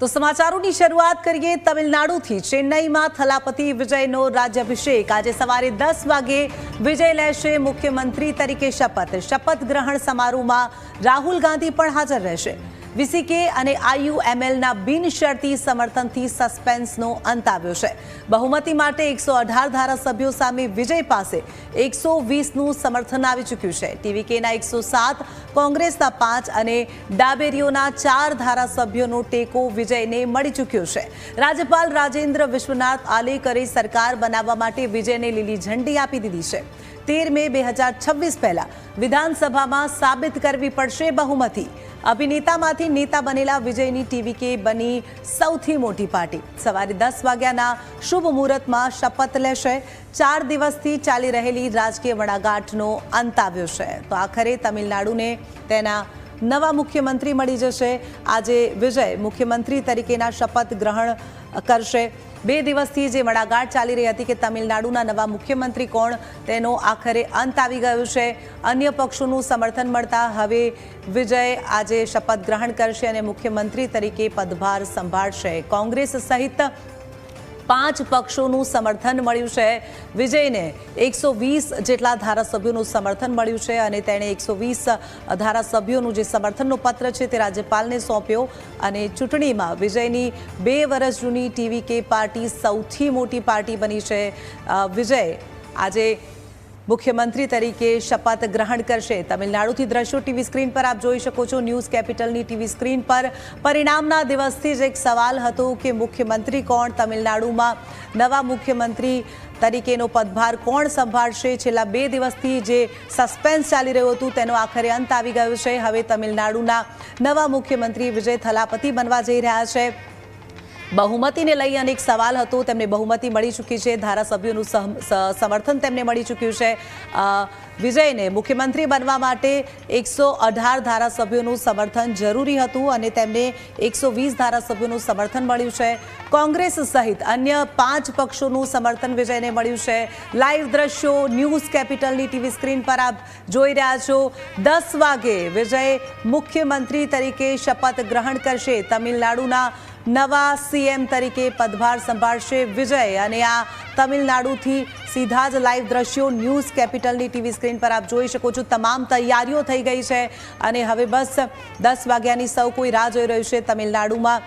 તો સમાચારોની શરૂઆત કરીએ તમિલનાડુથી। ચેન્નઈમાં થલાપતિ વિજયનો રાજ્યાભિષેક। આજે સવારે 10 વાગે વિજય લેશે મુખ્યમંત્રી તરીકે શપથ। શપથ ગ્રહણ સમારોહમાં રાહુલ ગાંધી પણ હાજર રહેશે। વીસીકે અને આઈયુએમએલના બિનશરતી સમર્થનથી સસ્પેન્સનો અંત આવ્યો છે। બહુમતી માટે 118 ધારાસભ્યો સામે વિજય પાસે 120નું સમર્થન આવી ચૂક્યું છે। ટીવીકેના 107, કોંગ્રેસના 5 અને ડાબેરીઓના 4 ધારાસભ્યોનો ટેકો વિજયને મળી ચૂક્યો છે। રાજ્યપાલ રાજેન્દ્ર વિશ્વનાથ આલેકરે સરકાર બનાવવા માટે વિજયને લીલી ઝંડી આપી દીધી છે। 13 મે 2026 પહેલા વિધાનસભામાં સાબિત કરવી પડશે બહુમતી। અભિનેતામાંથી નેતા બનેલા વિજયની ટીવીકે બની સૌથી મોટી પાર્ટી। સવારે 10 વાગ્યાના શુભ મુહૂર્તમાં શપથ લેશે। 4 દિવસથી ચાલી રહેલી રાજકીય વડાગાંઠનો અંત આવ્યો છે। તો આખરે તમિલનાડુને તેના નવા મુખ્યમંત્રી મળી જશે। આજે વિજય મુખ્યમંત્રી તરીકેના શપથ ગ્રહણ કરશે। 2 દિવસથી જે વડાગાંઠ ચાલી રહી હતી કે તમિલનાડુના નવા મુખ્યમંત્રી કોણ, તેનો આખરે અંત આવી ગયો છે। અન્ય પક્ષોનું સમર્થન મળતા હવે વિજય આજે શપથ ગ્રહણ કરશે અને મુખ્યમંત્રી તરીકે પદભાર સંભાળશે। કોંગ્રેસ સહિત 5 પક્ષોનું સમર્થન મળ્યું છે। વિજયને 120 જેટલા ધારાસભ્યોનું સમર્થન મળ્યું છે અને તેણે 120 ધારાસભ્યોનું જે સમર્થનનો પત્ર છે તે રાજ્યપાલને સોંપ્યો। અને ચૂંટણીમાં વિજયની 2 વર્ષ જૂની ટીવીકે પાર્ટી સૌથી મોટી પાર્ટી બની છે। વિજય આજે મુખ્યમંત્રી તરીકે શપથ ગ્રહણ કરશે। તમિલનાડુથી દ્રશ્યો ટીવી સ્ક્રીન પર આપ જોઈ શકો છો। ન્યૂઝ કેપિટલની ટીવી સ્ક્રીન પર પરિણામના દિવસથી જ એક સવાલ હતો કે મુખ્યમંત્રી કોણ, તમિલનાડુમાં નવા મુખ્યમંત્રી તરીકેનો પદભાર કોણ સંભાળશે। છેલ્લા 2 દિવસથી જે સસ્પેન્સ ચાલી રહ્યું હતું તેનો આખરે અંત આવી ગયો છે। હવે તમિલનાડુના નવા મુખ્યમંત્રી વિજય થલાપતિ બનવા જઈ રહ્યા છે। બહુમતીને લઈ અનેક સવાલ હતો, તેમને બહુમતી મળી ચૂકી છે। ધારાસભ્યોનું સમર્થન તેમને મળી ચૂક્યું છે। વિજયને મુખ્યમંત્રી બનવા માટે 118 ધારાસભ્યોનું સમર્થન જરૂરી હતું અને તેમને 120 ધારાસભ્યોનું સમર્થન મળ્યું છે। કોંગ્રેસ સહિત અન્ય 5 પક્ષોનું સમર્થન વિજયને મળ્યું છે। લાઈવ દ્રશ્યો ન્યૂઝ કેપિટલની ટીવી સ્ક્રીન પર આપ જોઈ રહ્યા છો। 10 વાગે વિજય મુખ્યમંત્રી તરીકે શપથ ગ્રહણ કરશે। તમિલનાડુના નવા સીએમ તરીકે પદભાર સંભાળશે વિજય। અને આ તમિલનાડુથી સીધા જ લાઈવ દ્રશ્યો ન્યૂઝ કેપિટલની ટીવી સ્ક્રીન પર આપ જોઈ શકો છો। તમામ તૈયારીઓ થઈ ગઈ છે અને હવે બસ 10 વાગ્યાની સૌ કોઈ રાહ જોઈ રહ્યું છે। તમિલનાડુમાં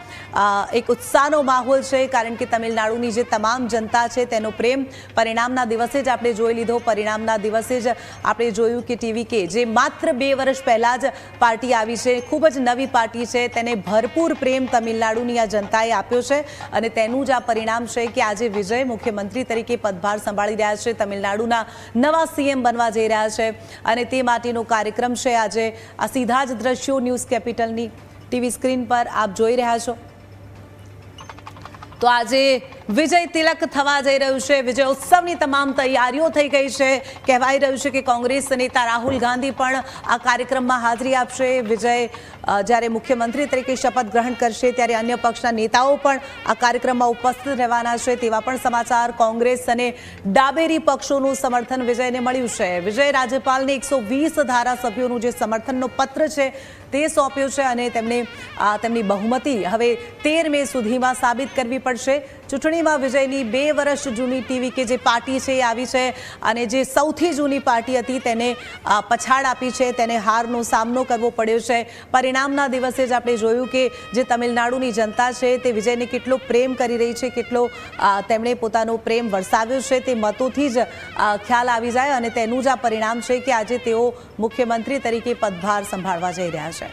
એક ઉત્સાહનો માહોલ છે કારણ કે તમિલનાડુની જે તમામ જનતા છે તેનો પ્રેમ પરિણામના દિવસે જ આપણે જોઈ લીધો। પરિણામના દિવસે જ આપણે જોયું કે ટીવીકે જે માત્ર 2 વર્ષ પહેલાં જ પાર્ટી આવી છે, ખૂબ જ નવી પાર્ટી છે, તેને ભરપૂર પ્રેમ તમિલનાડુની જનતાએ આપ્યો છે અને તેનું જ આ પરિણામ છે કે આજે વિજય મુખ્યમંત્રી તરીકે પદભાર સંભાળી રહ્યા છે। તમિલનાડુના નવા સીએમ બનવા જઈ રહ્યા છે અને તે માટેનો કાર્યક્રમ છે આજે। આ સીધા જ દ્રશ્યો ન્યૂઝ કેપિટલની ટીવી સ્ક્રીન પર આપ જોઈ રહ્યા છો। તો આજે વિજય તિલક થવા જઈ રહ્યું છે। વિજય ઉત્સવની તમામ તૈયારીઓ થઈ ગઈ છે। કહેવાય રહ્યું છે કે કોંગ્રેસ નેતા રાહુલ ગાંધી પણ આ કાર્યક્રમમાં હાજરી આપશે। વિજય જ્યારે મુખ્યમંત્રી તરીકે શપથ ગ્રહણ કરશે ત્યારે અન્ય પક્ષના નેતાઓ પણ આ કાર્યક્રમમાં ઉપસ્થિત રહેવાના છે તેવા પણ સમાચાર। કોંગ્રેસ અને ડાબેરી પક્ષોનું સમર્થન વિજયને મળ્યું છે। વિજય રાજ્યપાલને 120 ધારાસભ્યોનું જે સમર્થનનો પત્ર છે તે સોંપ્યો છે અને તેમની બહુમતી હવે 13 મે સુધીમાં સાબિત કરવી પડશે। ચૂંટણીમાં વિજયની 2 વર્ષ જૂની ટીવીકે જે પાર્ટી છે એ આવી છે અને જે સૌથી જૂની પાર્ટી હતી તેને પછાડ આપી છે, તેને હારનો સામનો કરવો પડ્યો છે। પરિણામના દિવસે જ આપણે જોયું કે જે તમિલનાડુની જનતા છે તે વિજયને કેટલો પ્રેમ કરી રહી છે, કેટલો તેમણે પોતાનો પ્રેમ વરસાવ્યો છે તે મતોથી જ ખ્યાલ આવી જાય અને તેનું જ આ પરિણામ છે કે આજે તેઓ મુખ્યમંત્રી તરીકે પદભાર સંભાળવા જઈ રહ્યા છે।